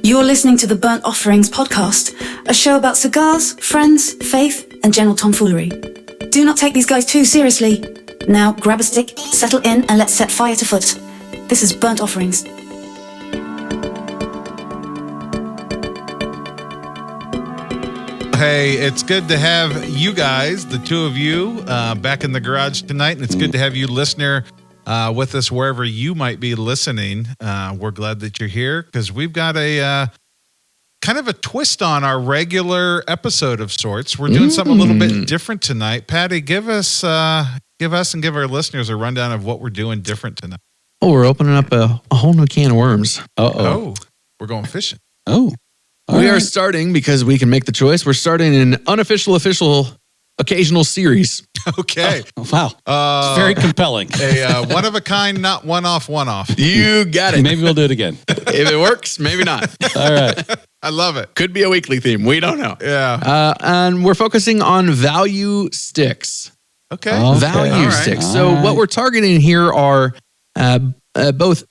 You're listening to the Burnt Offerings podcast, a show about cigars, friends, faith, and general tomfoolery. Do not take these guys too seriously. Now grab a stick, settle in, and let's set fire to foot. This is Burnt Offerings. Hey, it's good to have you guys, the two of you, back in the garage tonight. And it's good to have you, listener, with us wherever you might be listening. We're glad that you're here because we've got a kind of a twist on our regular episode of sorts. We're doing something a little bit different tonight. Patty, give us and give our listeners a rundown of what we're doing different tonight. Oh, we're opening up a whole new can of worms. Oh, we're going fishing. Oh. We are starting, because we can make the choice, we're starting an unofficial, official, occasional series. Okay. Oh, wow. It's very compelling. A one of a kind, not one off. You got it. Maybe we'll do it again. If it works, maybe not. All right. I love it. Could be a weekly theme. We don't know. Yeah. And we're focusing on value sticks. Okay. Value sticks. So what we're targeting here are both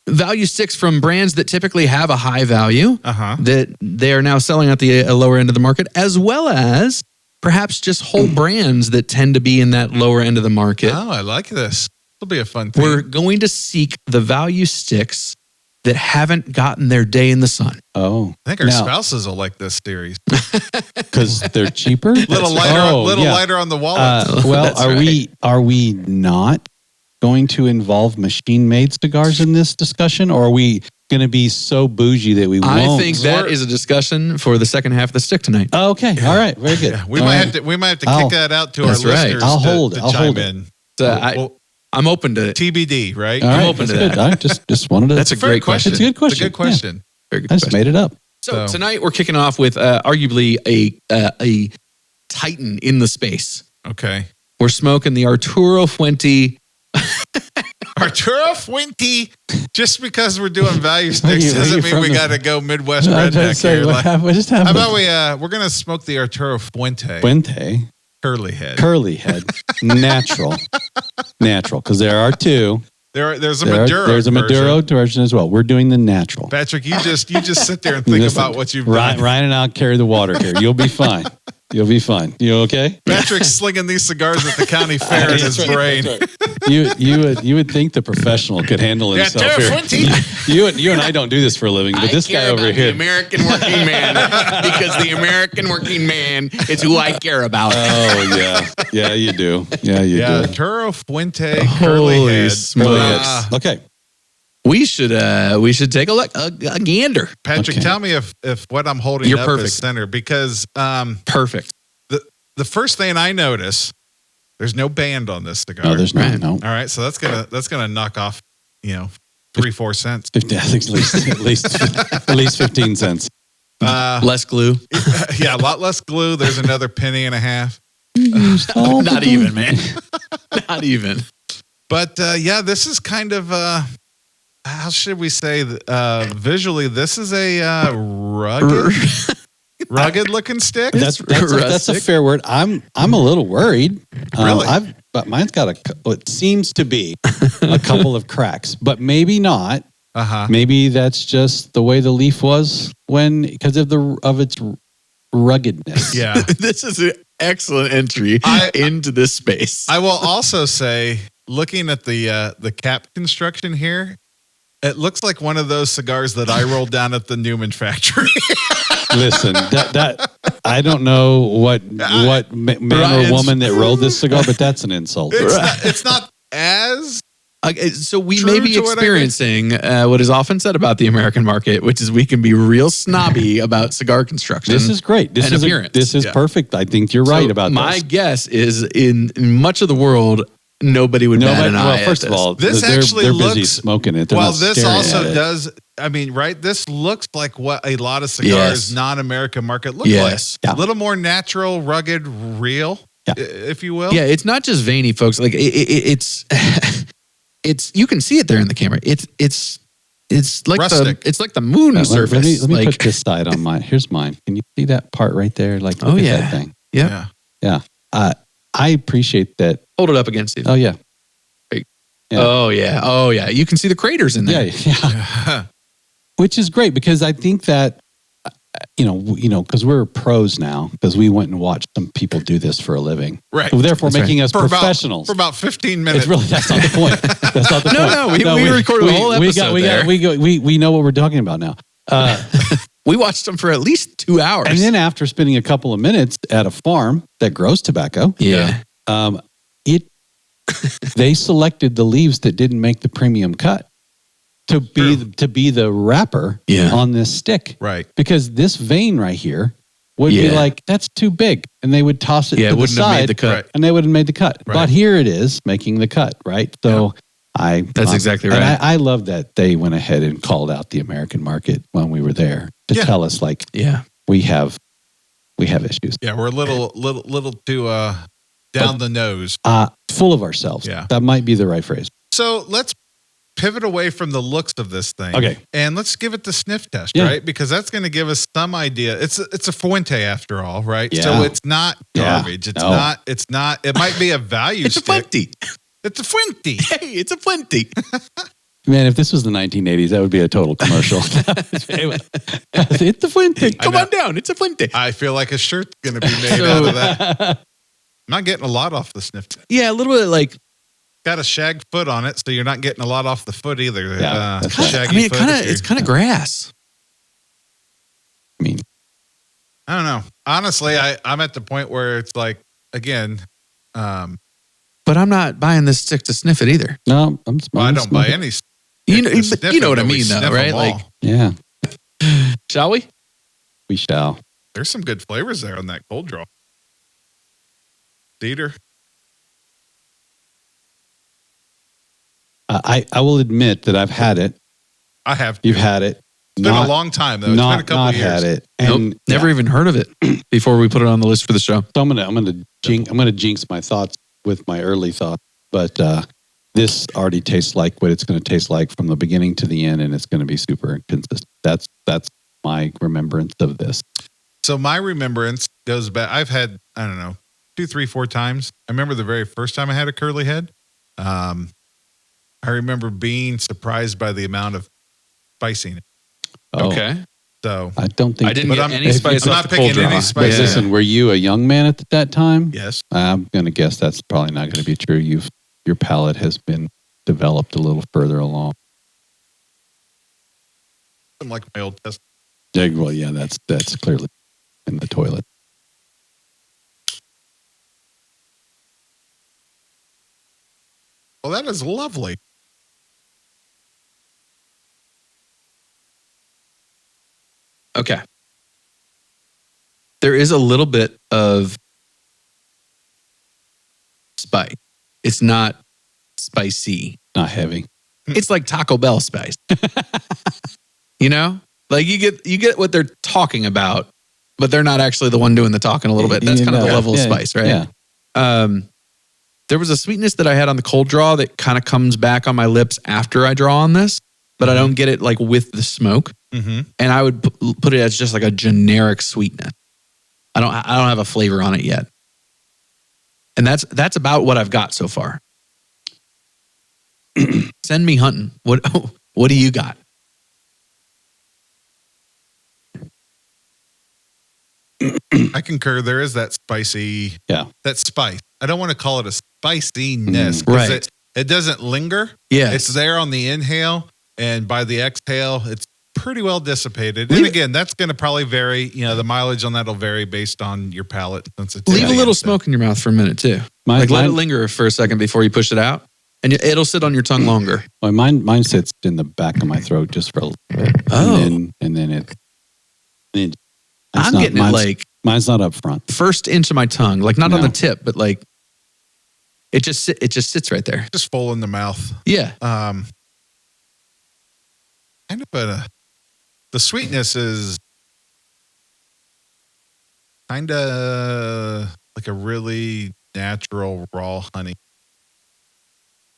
value sticks from brands that typically have a high value that they are now selling at the lower end of the market, as well as perhaps just whole brands that tend to be in that lower end of the market. Oh, I like this. It'll be a fun thing. We're going to seek the value sticks that haven't gotten their day in the sun. Oh. I think our spouses will like this series. Because they're cheaper? Little lighter on the wallet. Well, are we not going to involve machine-made cigars in this discussion, or are we going to be so bougie that we won't? I think that is a discussion for the second half of the stick tonight. Oh, okay. All right. Very good. Yeah. We might have to kick that out to our listeners. I'll chime hold in. I'm open to TBD, right? All right, I'm open to that. I just wanted to. That's a great question. It's a good question. It's a good question. Yeah. Very good I just made it up. So tonight we're kicking off with arguably a titan in the space. Okay. We're smoking the Arturo Fuente. Arturo Fuente. Just because we're doing value sticks doesn't mean we got to go Midwest redneck here. How about we're gonna smoke the Arturo Fuente. Curly head. Natural. Because there are two. There's a Maduro. There's a Maduro version as well. We're doing the natural. Patrick, you just sit there and think about what you've done. Ryan and I'll carry the water here. You'll be fine. You okay? Patrick's slinging these cigars at the county fair in his brain. Right. You would think the professional could handle himself here. You and I don't do this for a living, but this guy over here, the American working man, because the American working man is who I care about. Oh yeah, you do. Yeah, you do. Arturo Fuente, curly head. Okay. We should take a gander. Patrick, tell me if what I'm holding You're up perfect. is center, because perfect. The first thing I notice, there's no band on this cigar. No, there's no. All right, so that's gonna knock off 3-4 cents. I think at least 15 cents. Less glue. Yeah, a lot less glue. There's another penny and a half. Not even, man. Not even. But this is kind of how should we say? Visually, this is a rugged looking stick. That's a fair word. I'm a little worried. Really? But mine's got what seems to be a couple of cracks, but maybe not. Maybe that's just the way the leaf was because of its ruggedness. Yeah. This is an excellent entry into this space. I will also say, looking at the cap construction here, it looks like one of those cigars that I rolled down at the Newman factory. Listen, that I don't know what man or woman that rolled this cigar, but that's an insult. It's not as. So we may be experiencing what is often said about the American market, which is we can be real snobby about cigar construction. This is great. This is perfect. I think you're right about this. My guess is in much of the world, nobody would bat an eye. Well, first of all, this they're actually busy smoking it. Well, this also does. I mean, right? This looks like what a lot of cigars, non-American market, look like. A little more natural, rugged, real, if you will. Yeah, it's not just veiny, folks. Like it's, you can see it there in the camera. It's like rustic. It's like the moon surface. Let me put this side on mine. Here's mine. Can you see that part right there? Like, look at that thing. Yeah. I appreciate that. Hold it up against it. Oh yeah. Oh yeah. You can see the craters in there. Yeah. which is great because I think that, because we're pros now because we went and watched some people do this for a living. Right. So therefore That's making right. us professionals. For about 15 minutes. That's not the point. That's not the point. No, we recorded a whole episode we know what we're talking about now. We watched them for at least 2 hours. And then after spending a couple of minutes at a farm that grows tobacco, they selected the leaves that didn't make the premium cut to be the wrapper on this stick. Right. Because this vein right here would be like, that's too big. And they would toss it to the wouldn't have side made the cut. and they wouldn't have made the cut. Right. But here it is making the cut, right? So That's exactly right. And I love that they went ahead and called out the American market when we were there to tell us we have issues. Yeah, we're a little too down the nose. Full of ourselves. Yeah. That might be the right phrase. So let's pivot away from the looks of this thing. Okay. And let's give it the sniff test, right? Because that's going to give us some idea. It's a Fuente after all, right? Yeah. So it's not garbage. It's not, it might be a value it's stick. a Fuente. It's a Fuente. Hey, it's a Fuente. Man, if this was the 1980s, that would be a total commercial. It's a Fuente. Come on down. It's a Fuente. I feel like a shirt's going to be made out of that. I'm not getting a lot off the sniff test. Yeah, a little bit like. Got a shag foot on it, so you're not getting a lot off the foot either. Yeah, that's right. Shaggy foot. It's kind of grass. I mean, I don't know. Honestly, I'm at the point where it's like, again, but I'm not buying this stick to sniff it either. no, I don't buy any. You know what I mean, though, right? Like, Yeah, shall we? we shall. There's some good flavors there on that cold draw. Cedar. I will admit that I've had it. I have. You've had it. It's been a long time though. It's been a couple not of years. had it. Nope, And never even heard of it before we put it on the list for the show. So I'm gonna jinx my thoughts with my early thoughts, but this already tastes like what it's going to taste like from the beginning to the end, and it's going to be super consistent. That's my remembrance of this. So my remembrance goes back. I've had, I don't know, 2, 3, 4 times. I remember the very first time I had a curly head. I remember being surprised by the amount of spice in it. Oh, Okay. So I don't think I didn't But get I'm- any if spice I'm off not the picking cold draw. any But spice. listen, were you a young man at that time? yes, I'm going to guess that's probably not going to be true. Your palate has been developed a little further along. I'm like my old test. Yeah, well, yeah, that's clearly in the toilet. Well, that is lovely. Okay. There is a little bit of spice. It's not spicy. Not heavy. It's like Taco Bell spice. You know? Like you get what they're talking about, but they're not actually the one doing the talking a little bit. That's kind of the level of spice, right? Yeah. There was a sweetness that I had on the cold draw that kind of comes back on my lips after I draw on this, but I don't get it like with the smoke. Mm-hmm. And I would put it as just like a generic sweetness. I don't have a flavor on it yet. And that's about what I've got so far. Send me hunting. What do you got? I concur. There is that spicy, that spice. I don't want to call it a spiciness. Right. It doesn't linger. Yeah. It's there on the inhale, and by the exhale, it's pretty well dissipated. And again, that's going to probably vary. You know, the mileage on that will vary based on your palate sensitivity. Leave a little smoke in your mouth for a minute too. Let it linger for a second before you push it out, and it'll sit on your tongue longer. Well, mine sits in the back of my throat just for a little bit. Oh. And then I'm getting it like mine's not up front. first inch of my tongue, like not on the tip, but like it just sits right there. Just full in the mouth. Yeah. Kind of the sweetness is kind of like a really natural raw honey.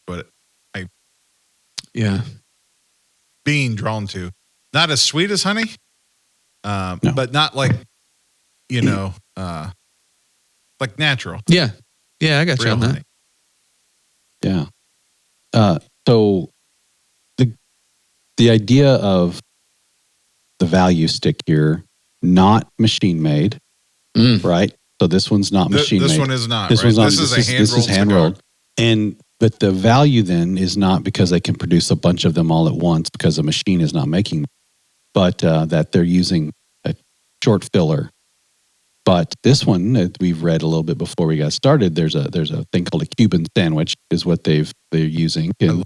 But being drawn to. Not as sweet as honey, but not like, like natural. Yeah. Yeah, I got you on that. Honey. Yeah. So the idea of the value stick here, not machine made, right? So this one's not machine made. This one is not. This right? one's not. This is a hand rolled. But the value then is not because they can produce a bunch of them all at once because a machine is not making them, but that they're using a short filler. But this one that we've read a little bit before we got started, there's a thing called a Cuban sandwich is what they're using. And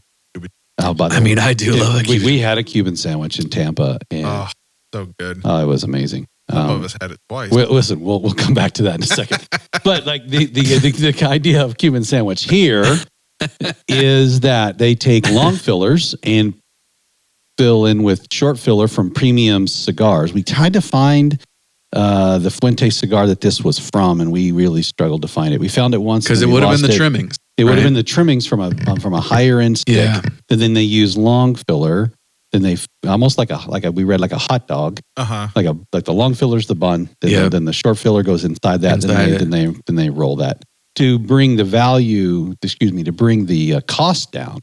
how about I do love a Cuban. We had a Cuban sandwich in Tampa, and so good. It was amazing. Some of us had it twice. Listen, we'll come back to that in a second. But like the idea of Cuban sandwich here is that they take long fillers and fill in with short filler from premium cigars. We tried to find the Fuente cigar that this was from, and we really struggled to find it. We found it once because it would have been the trimmings. It would have been the trimmings from a higher end stick. Yeah. And then they use long filler. Then they almost like we read like a hot dog. Like the long filler's the bun. Then the short filler goes inside that. Then they roll that to bring the value. To bring the cost down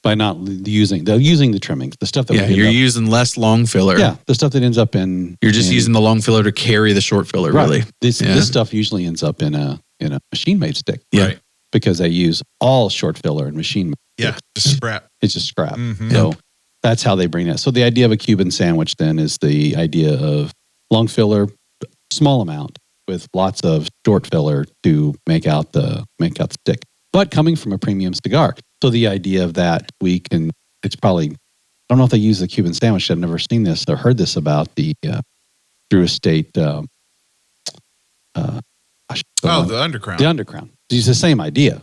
by not using the trimmings, the stuff that you're using less long filler. Yeah, the stuff that ends up in you're just using the long filler to carry the short filler. Right. Really, this stuff usually ends up in a machine made stick. Right. Because they use all short filler and machine made. Yeah, just scrap. It's just scrap. Mm-hmm. So that's how they bring that. So the idea of a Cuban sandwich then is the idea of long filler, small amount with lots of short filler to make out the stick, but coming from a premium cigar. So the idea of that it's probably, I don't know if they use the Cuban sandwich. I've never seen this or heard this about the Drew Estate. The Undercrown. The Undercrown. It's the same idea.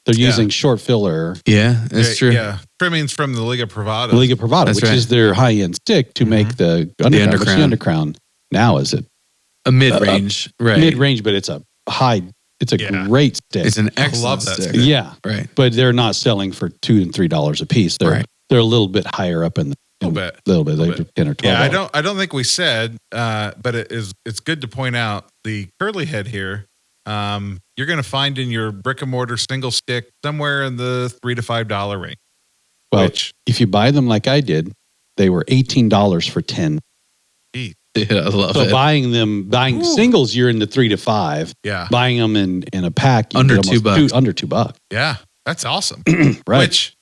They're using short filler. Yeah, that's true. Yeah, trimmings from the Liga Privada. The Liga Privada, which is their high-end stick to make the Undercrown. The Undercrown now is a mid-range, right? Mid-range, but it's a high. It's a great stick. It's an excellent stick. Yeah, right. But they're not selling for $2 and $3 a piece. They're a little bit higher up in the. A little bit. They're 10 or 12. Yeah, I don't think we said, but it's good to point out the curly head here. You're going to find in your brick and mortar single stick somewhere in the $3 to $5 range. Well, if you buy them like I did, they were $18 for 10. Yeah, I love it. So buying singles, you're in the $3 to $5. Yeah. Buying them in a pack, you under $2. Under $2. Yeah, that's awesome. Right. Which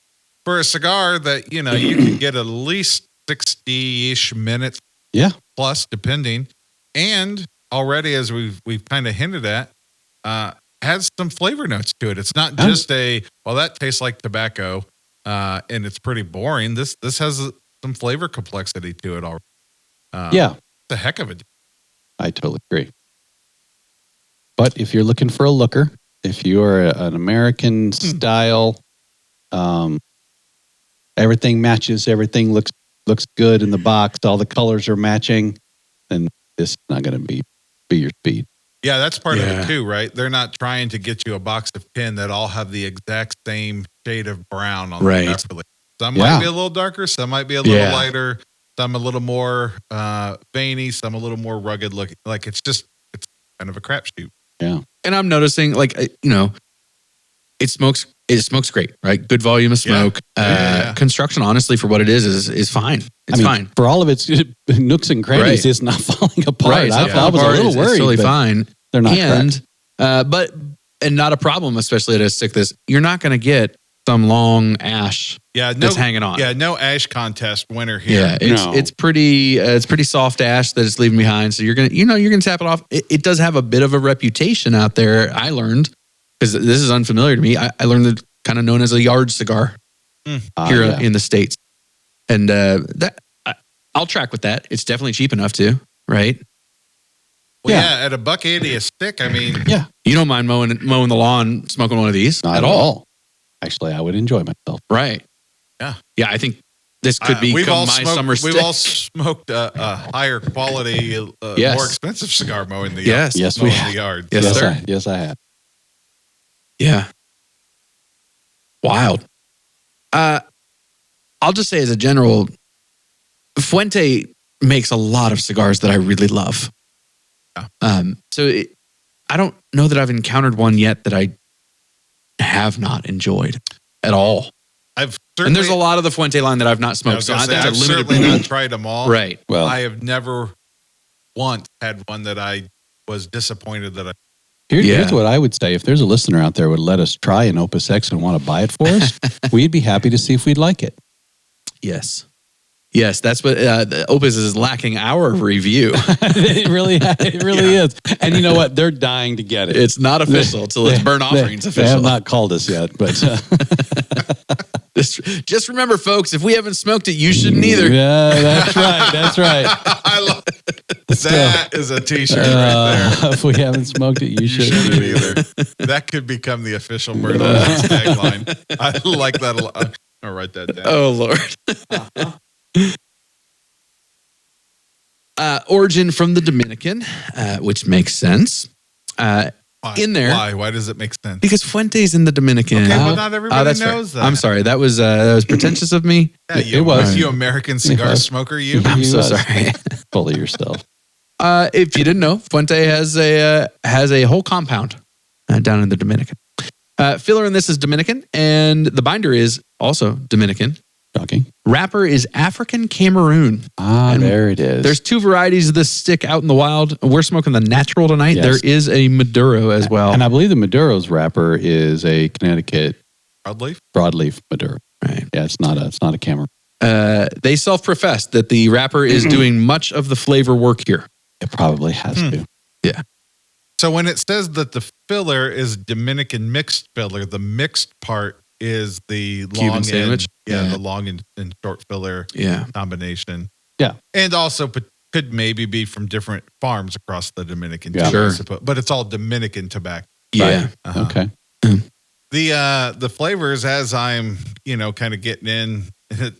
for a cigar that you can get at least 60-ish minutes. Yeah. Plus, depending, and already as we've kind of hinted at, has some flavor notes to it. It's not just that tastes like tobacco, and it's pretty boring. This has some flavor complexity to it already. It's a heck of a deal. I totally agree. But if you're looking for a looker, if you're an American style, everything matches, everything looks good in the box, all the colors are matching, then this is not going to be your speed. Yeah, that's part of it too, right? They're not trying to get you a box of 10 that all have the exact same shade of brown on the pepper. Some might be a little darker, some might be a little lighter, some a little more veiny, some a little more rugged looking. Like it's kind of a crapshoot. Yeah. And I'm noticing, it smokes great, right? Good volume of smoke. Construction, honestly, for what it is fine. It's fine. For all of its nooks and crannies, it's not falling apart. Right. I was a little worried. It's totally fine. They're not and not a problem, especially at a stick this. You're not going to get some long ash that's hanging on. Yeah, no ash contest winner here. Yeah, it's pretty soft ash that it's leaving behind. So you're gonna tap it off. It does have a bit of a reputation out there. I learned, because this is unfamiliar to me. I learned it kind of known as a yard cigar here in the States, and I'll track with that. It's definitely cheap enough to, right? Well, at $1.80 a stick. I mean, you don't mind mowing the lawn, smoking one of these not at all. Actually, I would enjoy myself. Right. Yeah. Yeah, I think this could become my summer stick. We've all smoked a higher quality, more expensive cigar mowing the yard. Yes, we have. The yard. Yes, sir. Yes, I have. Yeah. Wild. I'll just say as a general, Fuente makes a lot of cigars that I really love. Yeah. I don't know that I've encountered one yet that I have not enjoyed at all. I've And there's a lot of the Fuente line that I've not smoked. So I've that's a limited certainly not tried them all. Right. Well, I have never once had one that I was disappointed that I. Here's what I would say. If there's a listener out there who would let us try an OpusX and want to buy it for us, we'd be happy to see if we'd like it. Yes. Yes, that's what Opus is lacking our review. It really is. And you know what? They're dying to get it. It's not official till it's Burn Offerings official. They have not called us yet, but just remember, folks, if we haven't smoked it, you shouldn't either. Yeah, that's right. That's right. I love that is a t-shirt right there. If we haven't smoked it, you shouldn't either. That could become the official Burn Offerings tagline. I like that a lot. I'll write that down. Oh, Lord. Origin from the Dominican, which makes sense. In there. Why does it make sense? Because Fuente's in the Dominican. Okay, well, not everybody knows that. I'm sorry. That was pretentious of me. Yeah, it was. You American cigar smoker, you. I'm so sorry. Full of yourself. If you didn't know, Fuente has a whole compound down in the Dominican. Filler in this is Dominican, and the binder is also Dominican. Shocking. Wrapper is African Cameroon. And there it is. There's 2 varieties of this stick out in the wild. We're smoking the natural tonight. Yes. There is a Maduro as well. And I believe the Maduro's wrapper is a Connecticut broadleaf Maduro. Right. Yeah, it's not a Cameroon. They self-profess that the wrapper is doing much of the flavor work here. It probably has to. Yeah. So when it says that the filler is Dominican mixed filler, the mixed part is the Cuban long sandwich. The long and short filler combination. Yeah. And also could maybe be from different farms across the Dominican. Yeah. Too, Sure. But it's all Dominican tobacco. Yeah. Right? Okay. The flavors, as I'm, kind of getting in, it's a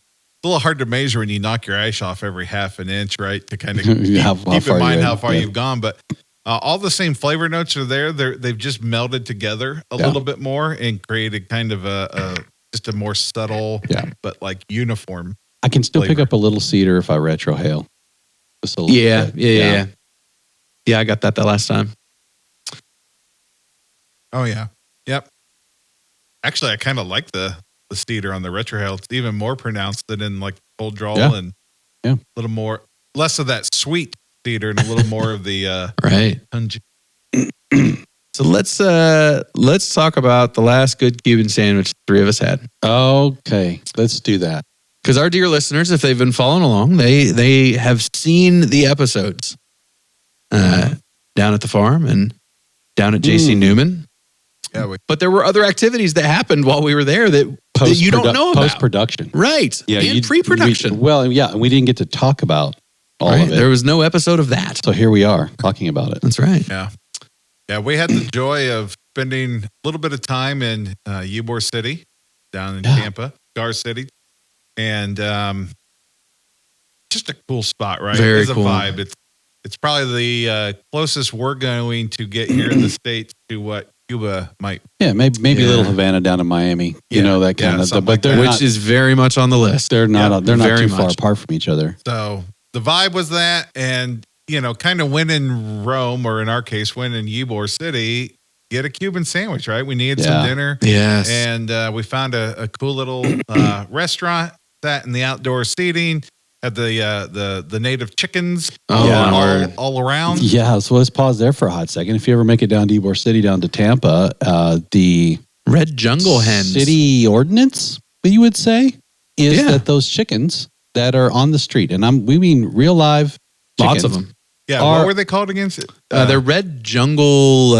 little hard to measure when you knock your ice off every half an inch, right? To kind of keep in mind how far you've gone. But all the same flavor notes are there. They've just melded together a little bit more and created kind of just a more subtle, but like uniform. I can still pick flavor. up a little cedar if I retrohale. Just a little Yeah, bit. yeah. Yeah, I got that the last time. Oh yeah, yep. Actually, I kind of like the cedar on the retrohale. It's even more pronounced than in like cold draw and a little more, less of that sweet cedar and a little more of the right. pungent. So let's talk about the last good Cuban sandwich the 3 of us had. Okay, let's do that. Because our dear listeners, if they've been following along, they have seen the episodes down at the farm and down at JC Newman. Yeah, but there were other activities that happened while we were there that you don't know about. Post-production. Right. Yeah, and pre-production. And we didn't get to talk about all of it. There was no episode of that. So here we are talking about it. That's right. Yeah. Yeah, we had the joy of spending a little bit of time in Ybor City, down in Tampa, Cigar City. And just a cool spot, right? Very it's cool. a vibe. It's probably the closest we're going to get here in the States to what Cuba might. Yeah, maybe a little Havana down in Miami. You know, that kind of stuff. But they're which is very much on the list. They're not they're not very too far much apart from each other. So the vibe was that, and kind of when in Rome, or in our case, when in Ybor City, get a Cuban sandwich, right? We needed some dinner. Yes. And we found a cool little restaurant, sat in the outdoor seating, had the native chickens all around. Yeah, so let's pause there for a hot second. If you ever make it down to Ybor City, down to Tampa, the red jungle hens city ordinance, you would say, is that those chickens that are on the street, and we mean real live chickens. Lots of them. Yeah, what were they called again? They're red jungle,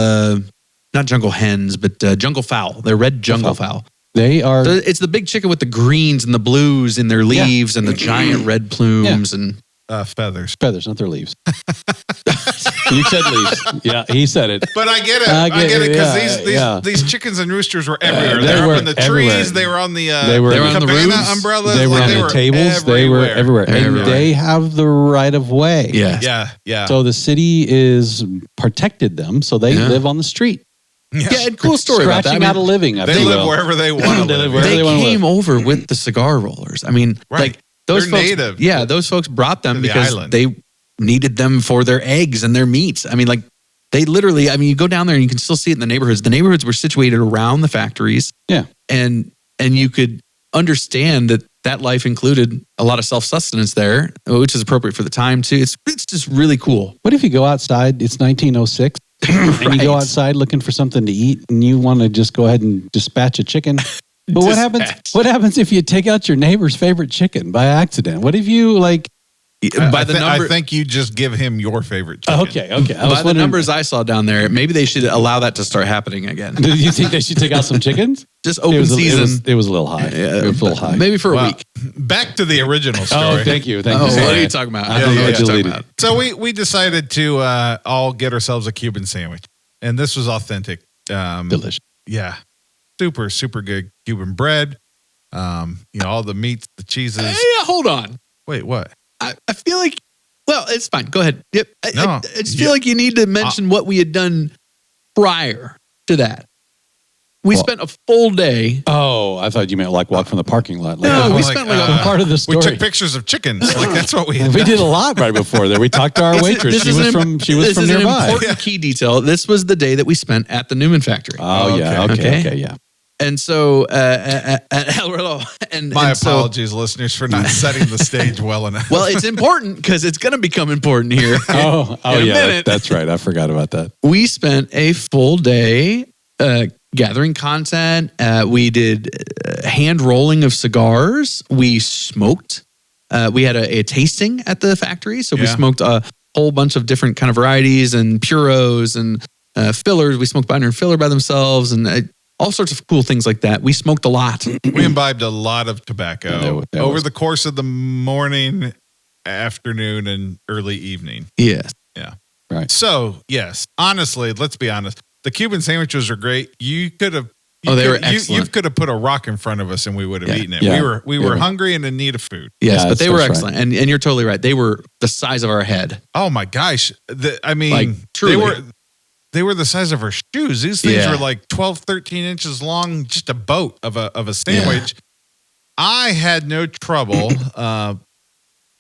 not jungle hens, but jungle fowl. They're red jungle fowl. They are. It's the big chicken with the greens and the blues in their leaves and the giant red plumes and feathers. Feathers, not their leaves. You said leaves. Yeah, he said it. But I get it. I get it because these chickens and roosters were everywhere. They were up in the trees. They were on the they were on the cabana roofs. umbrellas. They were on the tables. They were everywhere. And they have the right of way. Yeah. So the city is protected them, so they live on the street. Yeah, and cool story about that. Scratching out a living. They live wherever they want to live. They came over with the cigar rollers. I mean, like those folks. Native. Yeah, those folks brought them because island. they needed them for their eggs and their meats. I mean, like they literally. I mean, you go down there and you can still see it in the neighborhoods. The neighborhoods were situated around the factories. Yeah, and you could understand that life included a lot of self-sustenance there, which is appropriate for the time too. It's just really cool. What if you go outside, it's 1906, and you go outside looking for something to eat and you want to just go ahead and dispatch a chicken? But what happens if you take out your neighbor's favorite chicken by accident? What if you I think you just give him your favorite chicken. Okay. By the numbers I saw down there, maybe they should allow that to start happening again. Do you think they should take out some chickens? Just open season. It was a little high. Yeah, it was a little high. Maybe for a week. Back to the original story. Oh, thank you. What are you talking about? I don't know what you're talking about. So we decided to all get ourselves a Cuban sandwich, and this was authentic. Delicious. Yeah, super super good Cuban bread. All the meats, the cheeses. Hey, hold on. Wait, what? I feel like, well, it's fine. Go ahead. Yep. No, I just feel like you need to mention what we had done prior to that. We spent a full day. Oh, I thought you meant like walk from the parking lot. We spent like a part of the story. We took pictures of chickens. Like that's what we had We done. did a lot right before there. We talked to our waitress. She was from This is nearby. an important key detail. This was the day that we spent at the Newman factory. Oh, yeah. Okay, yeah. And so, My apologies, listeners, for not setting the stage well enough. Well, it's important because it's going to become important here. Oh, in a minute. That's right. I forgot about that. We spent a full day gathering content. We did hand rolling of cigars. We smoked. We had a tasting at the factory, so we smoked a whole bunch of different kind of varieties and puros and fillers. We smoked binder and filler by themselves, and all sorts of cool things like that. We smoked a lot. We imbibed a lot of tobacco over the course of the morning, afternoon, and early evening. Yes. Yeah. Right. So, yes, honestly, let's be honest. The Cuban sandwiches are great. You could have. They were excellent. You could have put a rock in front of us and we would have eaten it. Yeah. We were hungry and in need of food. Yes, but they were that's excellent. Right. And you're totally right. They were the size of our head. Oh my gosh. Truly. They were the size of our shoes. These things were like 12, 13 inches long, just a boat of a sandwich. Yeah. I had no trouble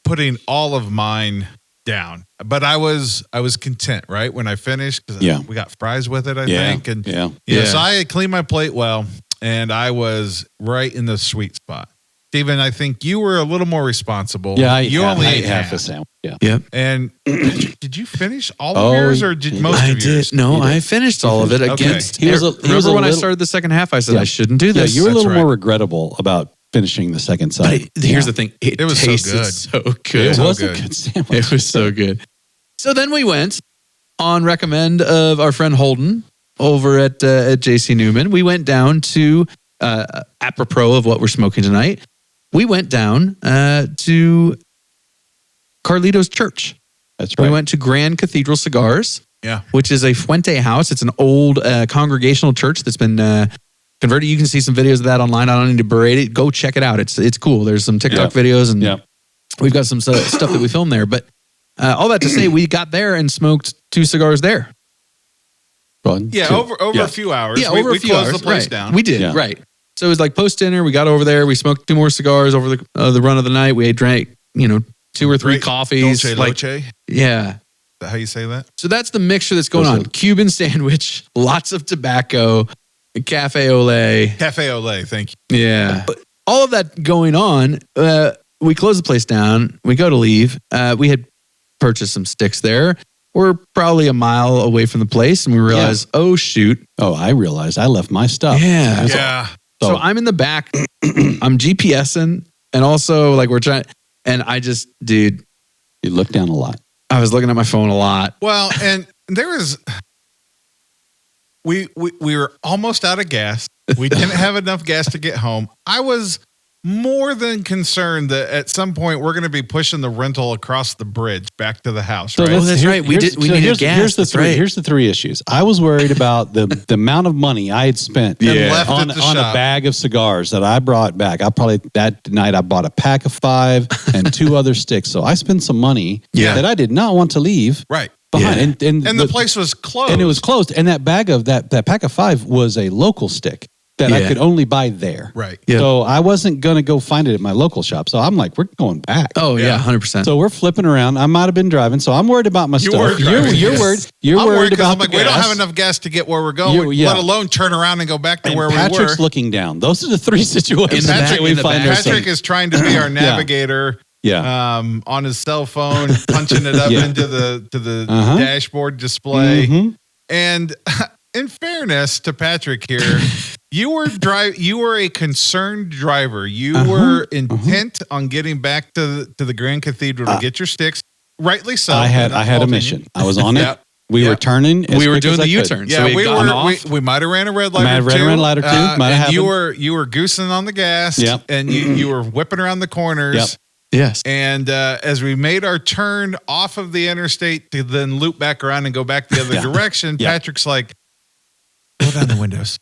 putting all of mine down, but I was content, right? When I finished, because we got fries with it, I think. And so I had cleaned my plate well, and I was right in the sweet spot. Steven, I think you were a little more responsible. Yeah, you only ate half a sandwich. Yeah. Yep. And did you finish all of yours, or did most of yours? No, I finished all of it. Against. Remember when I started the second half? I said I shouldn't do this. Yeah, you were a little more regrettable about finishing the second side. But here's the thing: it was tasted so good. So good. It was a good sandwich. It was so good. So then we went on recommend of our friend Holden over at JC Newman. We went down to apropos of what we're smoking tonight. We went down to Carlito's Church. That's right. We went to Grand Cathedral Cigars, which is a Fuente house. It's an old congregational church that's been converted. You can see some videos of that online. I don't need to berate it. Go check it out. It's cool. There's some TikTok videos, and we've got some stuff that we filmed there. But all that to say, we got there and smoked 2 cigars there. Over a few hours. Yeah, over a few hours. We closed the place down. We did, right. So it was like post-dinner. We got over there. We smoked 2 more cigars over the run of the night. We drank, 2 or 3 coffees. Dolce Loche? Yeah. Is that how you say that? So that's the mixture that's going on. Cuban sandwich, lots of tobacco, cafe au lait. Cafe au lait, thank you. Yeah. But all of that going on, we close the place down. We go to leave. We had purchased some sticks there. We're probably a mile away from the place, and we realized, oh, shoot. Oh, I realized I left my stuff. Yeah. So I'm in the back. I'm GPSing, and also we're trying. And I just, dude, you look down a lot. I was looking at my phone a lot. Well, and there was, we were almost out of gas. We didn't have enough gas to get home. I was more than concerned that at some point we're going to be pushing the rental across the bridge back to the house. Right? That's right. We needed gas. Here's the 3 issues. I was worried about the amount of money I had spent on a bag of cigars that I brought back. That night I bought a pack of 5 and 2 other sticks. So I spent some money that I did not want to leave behind. And the place was closed. And it was closed. And that bag of that pack of 5 was a local stick. that I could only buy there. Right. Yeah. So I wasn't going to go find it at my local shop. So I'm like, we're going back. Oh, yeah, 100%. So we're flipping around. I might have been driving. So I'm worried about my stuff. You're worried. You're I'm worried about I'm like, the we don't gas. have enough gas to get where we're going, let alone turn around and go back to where Patrick's we were. looking down. Those are the three situations that we find ourselves. Patrick is trying to be our navigator. On his cell phone, punching it up into the dashboard display. Mm-hmm. And in fairness to Patrick here, you were a concerned driver. You were intent on getting back to the Grand Cathedral to get your sticks. Rightly so. I had a mission. I was on it. We were turning. We were doing the U-turn. Yeah, so we might have ran a red light. Might have ran a red light or two. Might have you were goosing on the gas. Yep. And you were whipping around the corners. Yep. Yes. And as we made our turn off of the interstate to then loop back around and go back the other direction, Patrick's like, roll down the windows.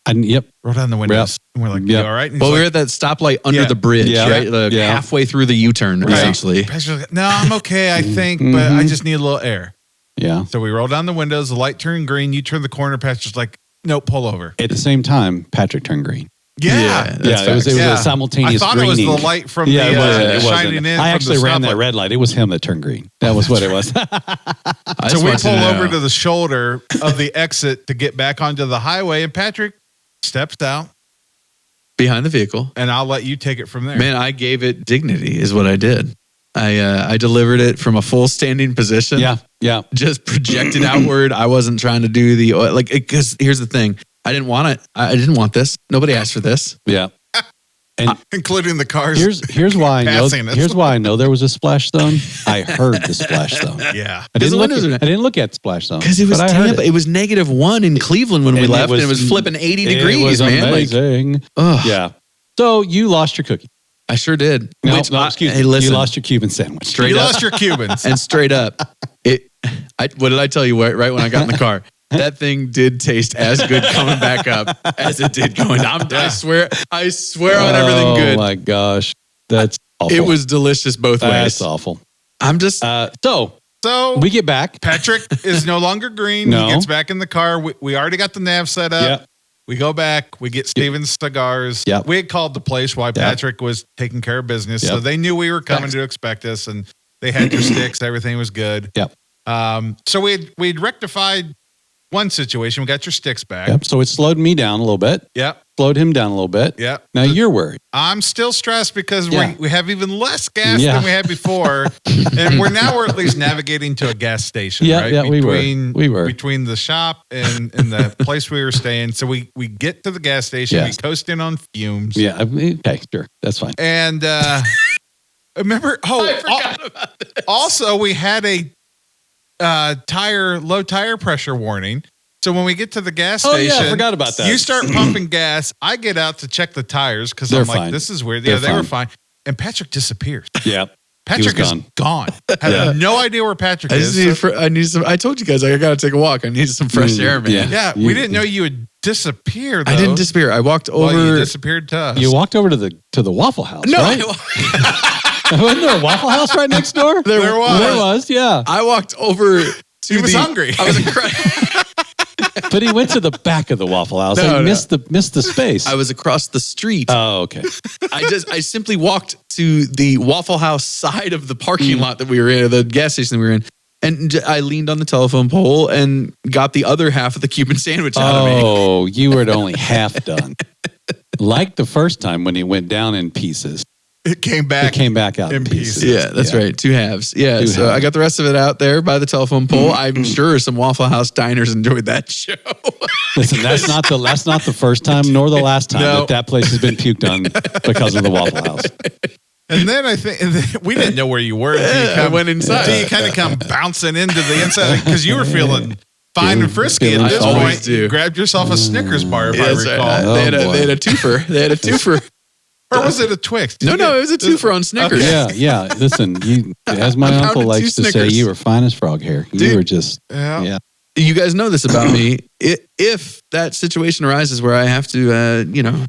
Roll down the windows. And we're like, you all right? Well, we were at that stoplight under the bridge, right? Halfway through the U-turn, essentially. Patrick's like, no, I'm okay, I think, but I just need a little air. Yeah. So we roll down the windows, the light turned green, you turn the corner, Patrick's like, no, pull over. At the same time, Patrick turned green. It was a simultaneous I thought greening. it was the light from it shining in. I actually ran that red light. It was him that turned green. That was what it was. So we pull over to the shoulder of the exit to get back onto the highway, and Patrick steps out behind the vehicle, and I'll let you take it from there. Man, I gave it dignity, is what I did. I delivered it from a full standing position. Yeah. Just projected outward. I wasn't trying to do because here's the thing. I didn't want it. I didn't want this. Nobody asked for this. Yeah. And including the cars. Here's why I know. Here's why I know there was a splash zone. I heard the splash zone. Yeah. I didn't look at the splash zone because it was Tampa. It was -1 in Cleveland when we left, and it was flipping 80 degrees. It was amazing. Yeah. So you lost your cookie. I sure did. No, excuse me. Listen, you lost your Cuban sandwich. Straight you up. lost your Cubans. And straight up, what did I tell you right when I got in the car? That thing did taste as good coming back up as it did going down. I swear on everything good. Oh my gosh. That's awful. It was delicious both ways. That's awful. I'm just... So we get back. Patrick is no longer green. No. He gets back in the car. We already got the nav set up. Yep. We go back. We get Steven's Cigars. Yep. We had called the place while Patrick was taking care of business. So they knew we were coming to expect us, and they had their sticks. Everything was good. Yep. So we'd rectified one situation. We got your sticks back. Yep. So it slowed me down a little bit. Yep. Slowed him down a little bit. Yep. Now you're worried. I'm still stressed because we have even less gas than we had before. And we're at least navigating to a gas station, right? Yeah, we were. Between the shop and the place we were staying. So we get to the gas station. Yes. We coast in on fumes. Yeah. Okay, sure. That's fine. And remember, I forgot about this. Also we had a low tire pressure warning. So when we get to the gas station, I forgot about that. You start pumping gas. I get out to check the tires because I'm like, this is weird. They're they were fine. And Patrick disappears. Yeah. Patrick is gone. I have no idea where Patrick is. I need some. I told you guys I got to take a walk. I need some fresh air, man. Yeah, we didn't know you would disappear. Though. I didn't disappear. I walked over. Well, you disappeared to us. You walked over to the Waffle House, no, right? Wasn't there a Waffle House right next door? There was. There was, yeah. I walked over to He was hungry. I was incredible. But he went to the back of the Waffle House. He missed the space. I was across the street. Oh, okay. I simply walked to the Waffle House side of the parking lot that we were in, or the gas station that we were in, and I leaned on the telephone pole and got the other half of the Cuban sandwich out of me. Oh, you were only half done. Like the first time when he went down in pieces. It came back out in pieces. Yeah, that's right. 2 halves. Yeah, so I got the rest of it out there by the telephone pole. I'm sure some Waffle House diners enjoyed that show. Listen, that's not the first time nor the last time that place has been puked on because of the Waffle House. And then I think we didn't know where you were until I went inside. Until you kind of come bouncing into the inside because you were feeling fine and frisky at this point. You grabbed yourself a Snickers bar, if I recall. Right. They had a twofer. They had a twofer. Or was it a Twix? No, it was a twofer on Snickers. Okay. Yeah. Listen, as my uncle likes to say, you were fine as frog hair. You were just, You guys know this about me. If that situation arises where I have to,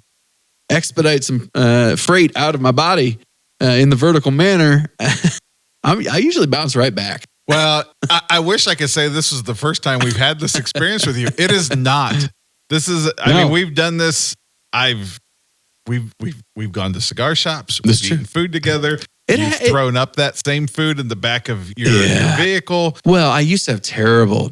expedite some freight out of my body in the vertical manner, I usually bounce right back. Well, I wish I could say this was the first time we've had this experience with you. It is not. This is, I mean, we've done this we've gone to cigar shops. That's We've true. eaten food together. You've thrown up that same food in the back of your vehicle. Well, I used to have terrible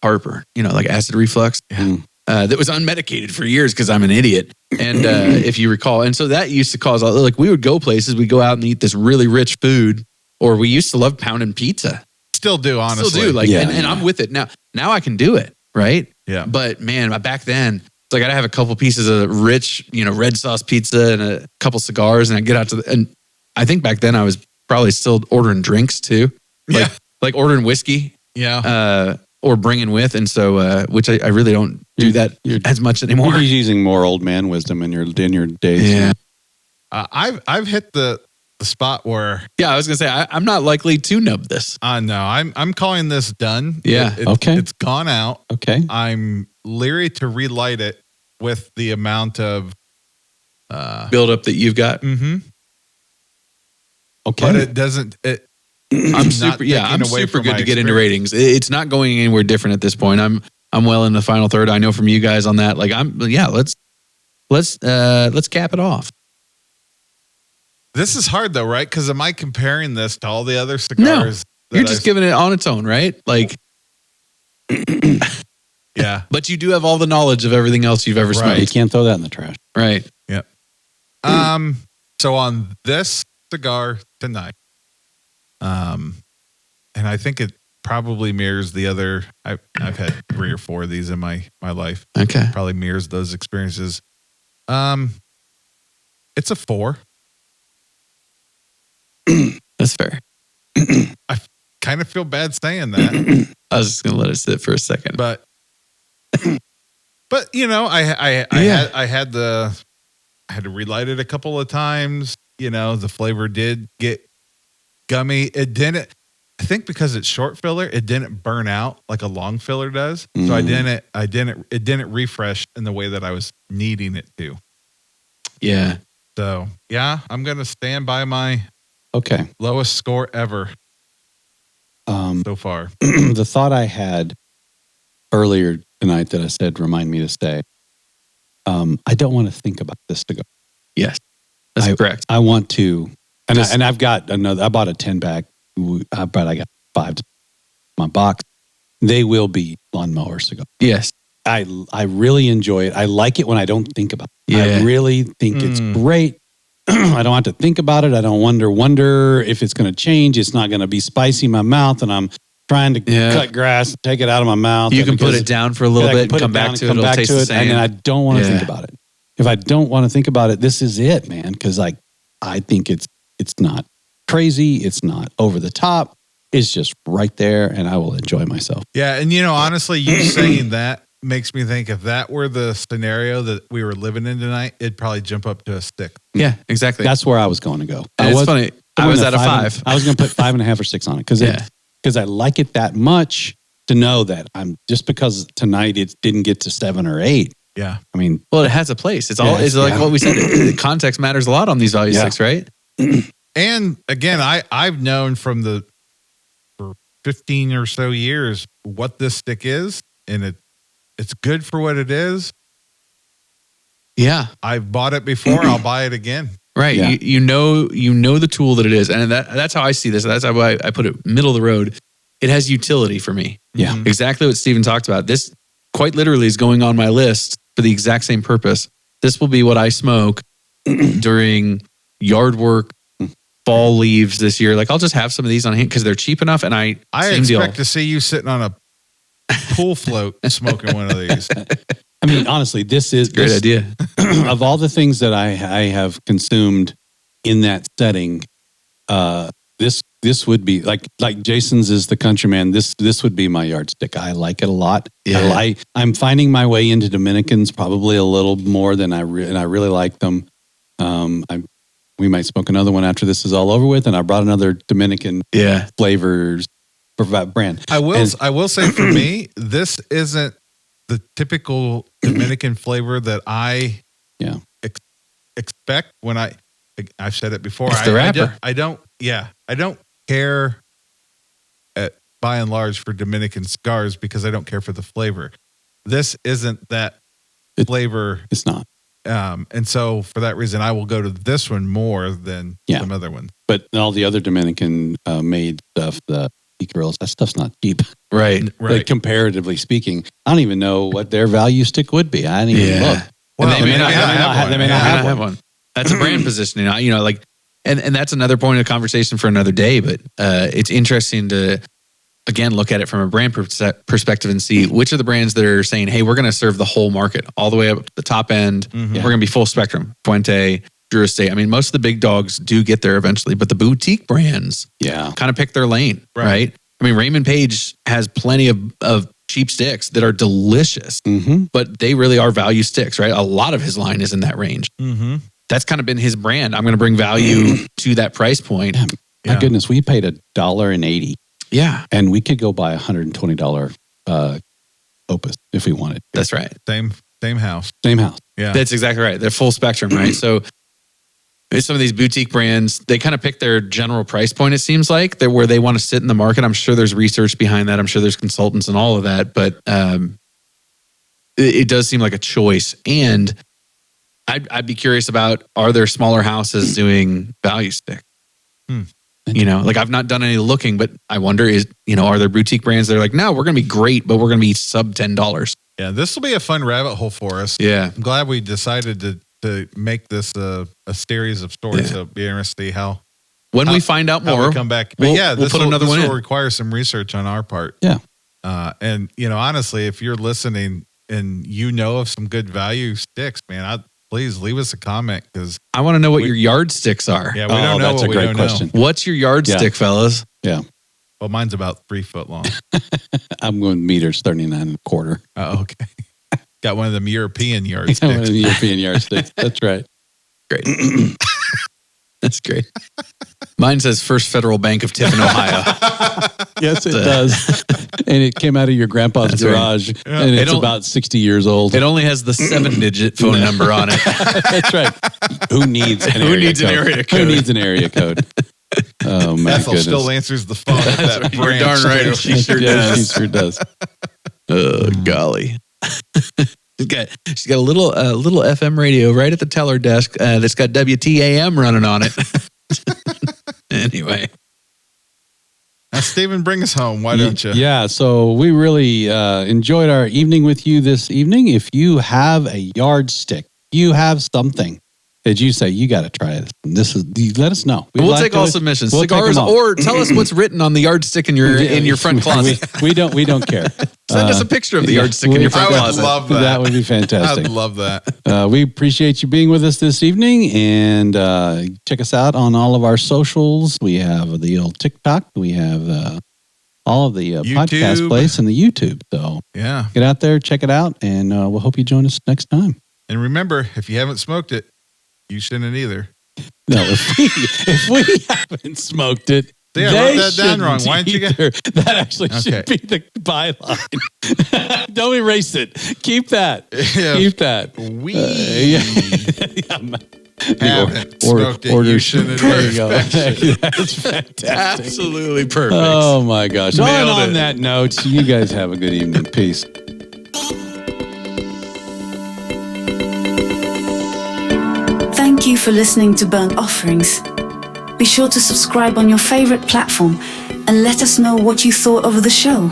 heartburn, like acid reflux. Yeah. That was unmedicated for years because I'm an idiot. And if you recall, and so that used to cause, like, we would go places, we'd go out and eat this really rich food, or we used to love pounding pizza. Still do, honestly. Still do, and I'm with it now. Now I can do it, right? Yeah. But man, back then, it's like I'd have a couple pieces of rich, red sauce pizza and a couple cigars, and I'd get out and I think back then I was probably still ordering drinks too, like ordering whiskey. Yeah. Or bringing with, and so which I really don't do that as much anymore. You're using more old man wisdom in your days. Yeah, I've hit the spot where I was gonna say I'm not likely to nub this. No, I'm calling this done. Yeah, okay, it's gone out. Okay, I'm leery to relight it with the amount of buildup that you've got. Mm-hmm. Okay, but it doesn't. I'm super good to get into ratings. It's not going anywhere different at this point. I'm well in the final third. I know from you guys on that. Like let's cap it off. This is hard though, right? Because am I comparing this to all the other cigars? No, you're just giving it on its own, right? Like, yeah. But you do have all the knowledge of everything else you've ever smoked. You can't throw that in the trash, right? Yep. So on this cigar tonight. And I think it probably mirrors the other. I've had 3 or 4 of these in my life. Okay, probably mirrors those experiences. It's a 4. That's fair. I kind of feel bad saying that. I was just gonna let it sit for a second, but I had to relight it a couple of times. The flavor did get gummy. It didn't. I think because it's short filler, it didn't burn out like a long filler does. So it didn't refresh in the way that I was needing it to. Yeah. So I'm gonna stand by my lowest score ever so far. The thought I had earlier tonight that I said remind me to stay. I don't want to think about this cigar. Yes, that's correct. I want to, and I've got another. I bought a 10-pack. I got 5 in my box. They will be lawnmower cigars. Yes. I really enjoy it. I like it when I don't think about it. Yeah. I really think it's great. I don't have to think about it. I don't wonder if it's going to change. It's not going to be spicy in my mouth, and I'm trying to cut grass and take it out of my mouth. You can put it down for a little bit and come back to it. It'll taste the same. And then I don't want to think about it. If I don't want to think about it, this is it, man. Because I think it's not crazy. It's not over the top. It's just right there, and I will enjoy myself. Yeah, and honestly, you saying that makes me think if that were the scenario that we were living in tonight, it'd probably jump up to a 6. Yeah, exactly. That's where I was going to go. It's funny. I was at a 5. I was going to put 5.5 or 6 on it because I like it that much to know that I'm just because tonight it didn't get to 7 or 8. Yeah, I mean, well, it has a place. It's all. It's like what we said. Context matters a lot on these value sticks, right? And again, I've known for 15 or so years what this stick is, and it's good for what it is. Yeah, I've bought it before. I'll buy it again. Right. Yeah. You know the tool that it is, and that's how I see this. That's how I put it middle of the road. It has utility for me. Yeah, exactly what Steven talked about. This quite literally is going on my list for the exact same purpose. This will be what I smoke during yard work, fall leaves this year. Like I'll just have some of these on hand because they're cheap enough, and I expect to see you sitting on a pool float smoking one of these. I mean, honestly, this is a great idea. Of all the things that I have consumed in that setting, this would be like Jason's is the Countryman. This would be my yardstick. I like it a lot. Yeah. I'm finding my way into Dominicans probably a little more than and I really like them. We might smoke another one after this is all over with, and I brought another Dominican flavors brand. I will say for me, this isn't the typical Dominican flavor that I expect when I've said it before. It's the wrapper. I don't care by and large for Dominican cigars because I don't care for the flavor. This isn't that flavor. It's not. And so for that reason, I will go to this one more than some other ones. But all the other Dominican made stuff, the grills, that stuff's not cheap. Right. Like, comparatively speaking, I don't even know what their value stick would be. I didn't even look. Well, they may not have one. That's a brand positioning. And that's another point of conversation for another day. But it's interesting to, again, look at it from a brand perspective and see which are the brands that are saying, hey, we're going to serve the whole market all the way up to the top end. Mm-hmm. We're going to be full spectrum. Fuente, Drew Estate. I mean, most of the big dogs do get there eventually, but the boutique brands kind of pick their lane, right? I mean, Raymond Page has plenty of cheap sticks that are delicious, but they really are value sticks, right? A lot of his line is in that range. Mm-hmm. That's kind of been his brand. I'm going to bring value to that price point. My goodness, we paid $1.80. Yeah. And we could go buy $120 Opus if we wanted. That's right. Same house. Same house. Yeah. That's exactly right. They're full spectrum, right? So some of these boutique brands, they kind of pick their general price point, it seems like. They're where they want to sit in the market. I'm sure there's research behind that. I'm sure there's consultants and all of that. But it does seem like a choice. And I'd be curious about, are there smaller houses doing value stick? Like I've not done any looking, but I wonder are there boutique brands that are like, no, we're going to be great, but we're going to be sub $10. Yeah, this will be a fun rabbit hole for us. Yeah. I'm glad we decided to make this a series of stories. So it'll be interesting to see how when we find out more, we come back. But we'll put another one in. This will require some research on our part. Yeah. And honestly, if you're listening and of some good value sticks, man, please leave us a comment because I want to know what your yardsticks are. Yeah, we don't know. That's a great question. What's your yardstick, fellas? Yeah. Well, mine's about 3 foot long. I'm going meters 39.25. Oh, okay. Got one of them European yardsticks. One of the European yardsticks. That's right. Great. That's great. Mine says First Federal Bank of Tiffin, Ohio. Yes, it does. And it came out of your grandpa's garage, and it's about 60 years old. It only has the 7-digit phone number on it. That's right. Who needs an area code? Who needs an area code? Oh, my Ethel goodness. still answers the phone at that branch. You're darn right. She sure does. She sure does. Oh, golly. She's got a little FM radio right at the teller desk that's got WTAM running on it. Anyway. Now, Stephen, bring us home. Why don't you? Yeah, so we really enjoyed our evening with you this evening. If you have a yardstick, you have something that you say, you got to try this. Let us know. We'll take all submissions. Cigars, or tell us what's written on the yardstick in your front closet. We don't care. Send us a picture of the yardstick in your front closet. I would love that. That would be fantastic. I'd love that. We appreciate you being with us this evening, and check us out on all of our socials. We have the old TikTok. We have all of the podcast place and the YouTube. So get out there, check it out, and we'll hope you join us next time. And remember, if you haven't smoked it, you shouldn't either. No, if we haven't smoked it, I wrote that down wrong. Why didn't you get that? Actually should be the byline. Don't erase it. Keep that. Yeah. Keep that. Haven't smoked it. You shouldn't. There you go. That's fantastic. Absolutely perfect. Oh my gosh. Nailed on it. that note, you guys have a good evening. Peace. Thank you for listening to Burnt Offerings. Be sure to subscribe on your favorite platform and let us know what you thought of the show.